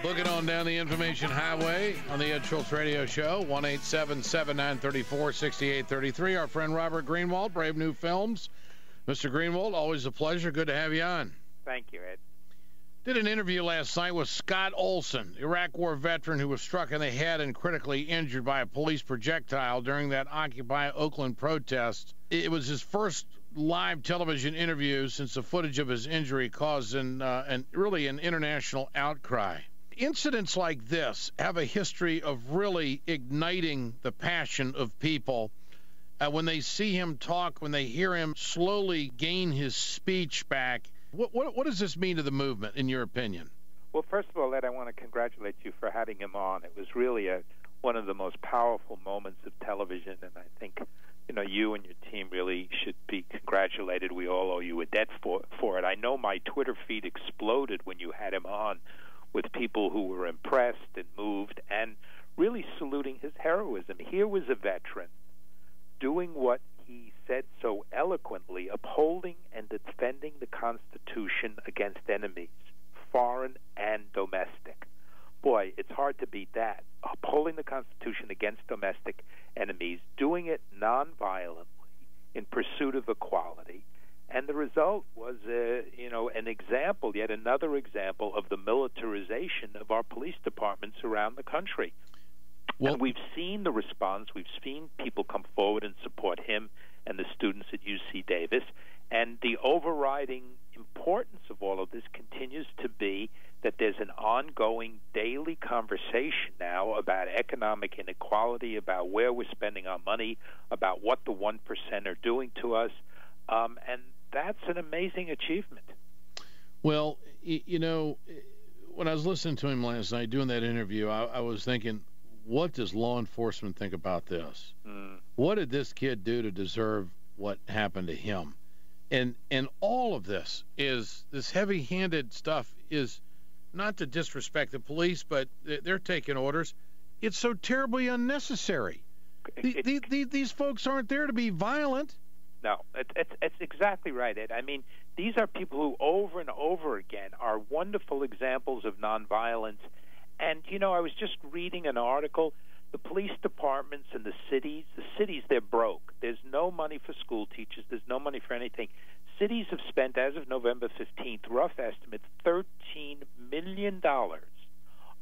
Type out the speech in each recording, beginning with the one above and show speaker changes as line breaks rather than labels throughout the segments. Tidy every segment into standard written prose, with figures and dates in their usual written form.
Booking on down the information highway on the Ed Schultz Radio Show, 1-877-934-6833. Our friend Robert Greenwald, Brave New Films. Mr. Greenwald, always a pleasure. Good to have you on.
Thank you, Ed.
Did an interview last night with Scott Olsen, Iraq War veteran who was struck in the head and critically injured by a police projectile during that Occupy Oakland protest. It was his first live television interview since the footage of his injury caused really an international outcry. Incidents like this have a history of really igniting the passion of people. When they see him talk, when they hear him slowly gain his speech back, what does this mean to the movement, in your opinion?
Well, first of all, Ed, I want to congratulate you for having him on. It was really one of the most powerful moments of television, and I think you and your team really should be congratulated. We all owe you a debt for it. I know my Twitter feed exploded when you had him on, with people who were impressed and moved and really saluting his heroism. Here was a veteran doing what he said so eloquently, upholding and defending the Constitution against enemies, foreign and domestic. Boy, it's hard to beat that. Upholding the Constitution against domestic enemies, doing it nonviolently in pursuit of equality. And the result was, an example, yet another example of the militarization of our police departments around the country. Well, and we've seen the response. We've seen people come forward and support him and the students at UC Davis. And the overriding importance of all of this continues to be that there's an ongoing daily conversation now about economic inequality, about where we're spending our money, about what the 1% are doing to us. And that's an amazing achievement.
Well, when I was listening to him last night doing that interview, I was thinking, what does law enforcement think about this? What did this kid do to deserve what happened to him? And all of this heavy-handed stuff is not to disrespect the police, but they're taking orders. It's so terribly unnecessary. These folks aren't there to be violent.
No, it's exactly right, Ed. I mean, these are people who over and over again are wonderful examples of nonviolence. And, I was just reading an article. The police departments and the cities, they're broke. There's no money for school teachers. There's no money for anything. Cities have spent, as of November 15th, rough estimate, $13 million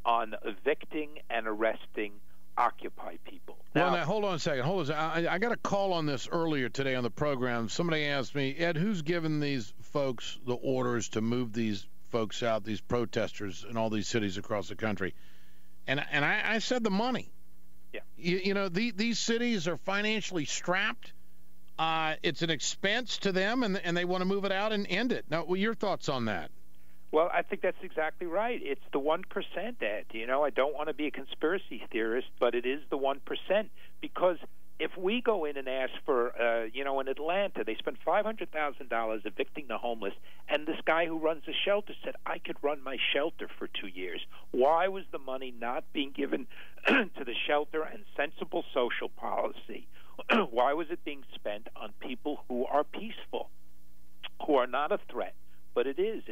on evicting and arresting Occupy people.
Now hold on a second. I got a call on this earlier today on the program. Somebody asked me, Ed, who's given these folks the orders to move these folks out, these protesters in all these cities across the country? And I said the money. Yeah. These cities are financially strapped. It's an expense to them, and they want to move it out and end it. Now, your thoughts on that?
Well, I think that's exactly right. It's the 1%, Ed. I don't want to be a conspiracy theorist, but it is the 1%. Because if we go in and ask for, in Atlanta, they spent $500,000 evicting the homeless, and this guy who runs the shelter said, I could run my shelter for 2 years. Why was the money not being given to the shelter and sensible social policy? Why was it being spent on people who are peaceful, who are not a threat? But it is.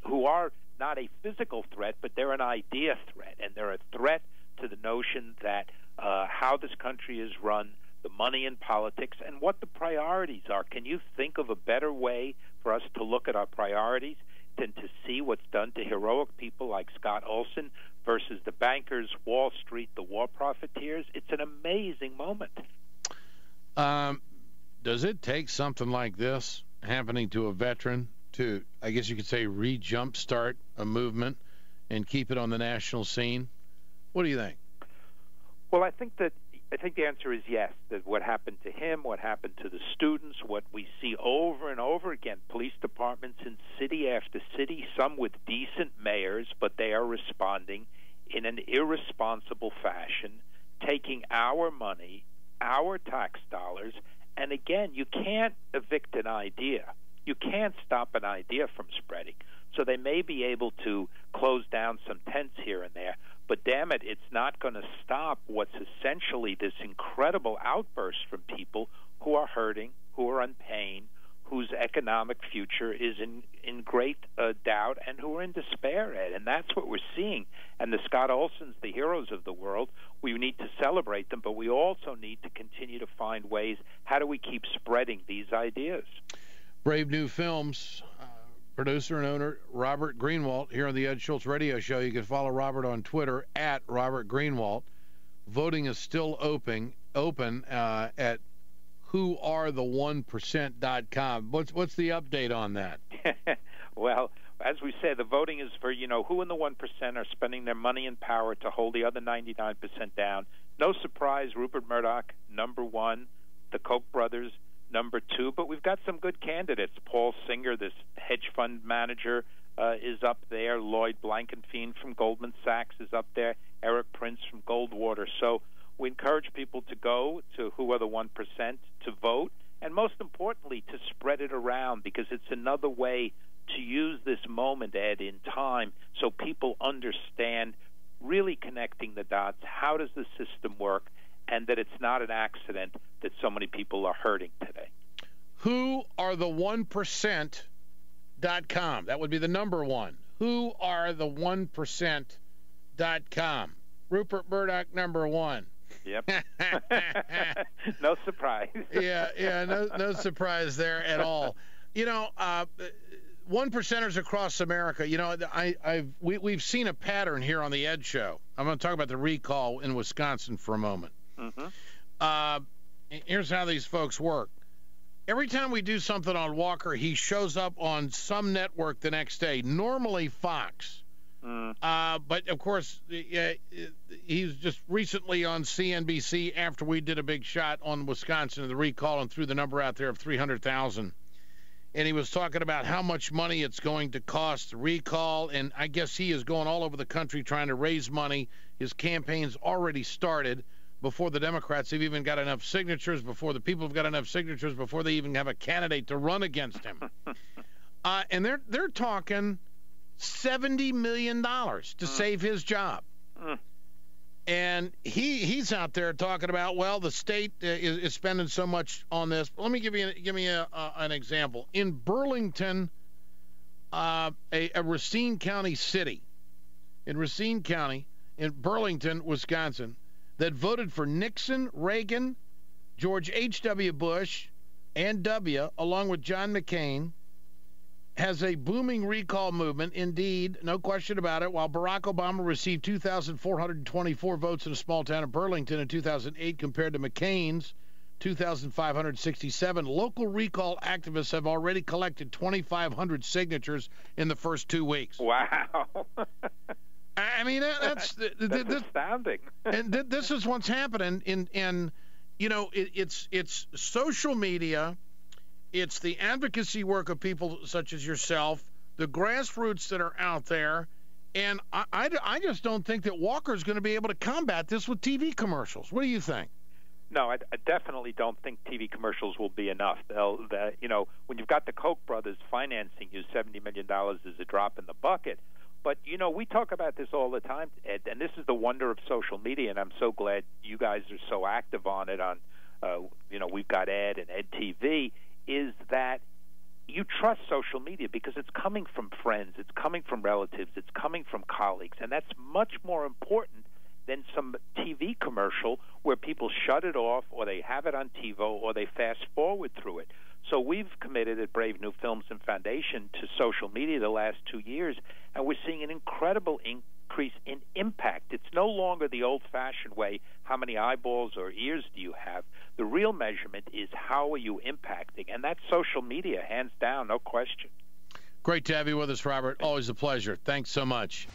Who are not a physical threat, but they're an idea threat, and they're a threat to the notion that how this country is run, the money in politics, and what the priorities are. Can you think of a better way for us to look at our priorities than to see what's done to heroic people like Scott Olsen versus the bankers, Wall Street, the war profiteers? It's an amazing moment.
Does it take something like this happening to a veteran to, I guess you could say, re-jumpstart a movement and keep it on the national scene? What do you think?
Well, I think the answer is yes, that what happened to him, what happened to the students, what we see over and over again, police departments in city after city, some with decent mayors, but they are responding in an irresponsible fashion, taking our money, our tax dollars, and again, you can't evict an idea. You can't stop an idea from spreading. So they may be able to close down some tents here and there, but damn it, it's not going to stop what's essentially this incredible outburst from people who are hurting, who are in pain, whose economic future is in great doubt and who are in despair, Ed. And that's what we're seeing. And the Scott Olsens, the heroes of the world, we need to celebrate them, but we also need to continue to find ways, how do we keep spreading these ideas?
Brave New Films, producer and owner Robert Greenwald here on the Ed Schultz Radio Show. You can follow Robert on Twitter at Robert Greenwald. Voting is still open at whoarethe1%.com. What's the update on that?
Well, as we said, the voting is for, who in the 1% are spending their money and power to hold the other 99% down. No surprise, Rupert Murdoch, number one, the Koch brothers, number two, but we've got some good candidates. Paul Singer, this hedge fund manager, is up there. Lloyd Blankenfein from Goldman Sachs is up there. Eric Prince from Goldwater. So we encourage people to go to Who Are the 1% to vote, and most importantly, to spread it around, because it's another way to use this moment, Ed, in time so people understand, really connecting the dots. How does the system work? And that it's not an accident that so many people are hurting today.
Whoarethe1%.com. That would be the number one. Whoarethe1%.com. Rupert Murdoch, number one.
Yep. No surprise.
No surprise there at all. One percenters across America. We've seen a pattern here on the Ed Show. I'm going to talk about the recall in Wisconsin for a moment. Mm-hmm. Here's how these folks work. Every time we do something on Walker, he shows up on some network the next day, normally Fox. But, of course, he's just recently on CNBC after we did a big shot on Wisconsin and the recall and threw the number out there of 300,000. And he was talking about how much money it's going to cost to recall, and I guess he is going all over the country trying to raise money. His campaign's already started before the Democrats have even got enough signatures, before the people have got enough signatures, before they even have a candidate to run against him. And they're talking $70 million to save his job. And he's out there talking about, well, the state is spending so much on this. Let me give you an example. In Burlington, a Racine County city, in Racine County, in Burlington, Wisconsin, that voted for Nixon, Reagan, George H.W. Bush, and W., along with John McCain, has a booming recall movement, indeed, no question about it. While Barack Obama received 2,424 votes in a small town of Burlington in 2008 compared to McCain's 2,567, local recall activists have already collected 2,500 signatures in the first 2 weeks.
Wow.
I mean, that's
astounding.
And this is what's happening it's social media. It's the advocacy work of people such as yourself, the grassroots that are out there, and I just don't think that Walker's going to be able to combat this with TV commercials. What do you think?
No, I definitely don't think TV commercials will be enough. When you've got the Koch brothers financing you, $70 million is a drop in the bucket. But, we talk about this all the time, Ed, and this is the wonder of social media, and I'm so glad you guys are so active on it on, We've Got Ed and Ed TV, is that you trust social media because it's coming from friends, it's coming from relatives, it's coming from colleagues, and that's much more important than some TV commercial where people shut it off or they have it on TiVo or they fast forward through it. So we've committed at Brave New Films and Foundation to social media the last 2 years, and we're seeing an incredible increase in impact. It's no longer the old-fashioned way, how many eyeballs or ears do you have? The real measurement is how are you impacting, and that's social media, hands down, no question.
Great to have you with us, Robert. Always a pleasure. Thanks so much.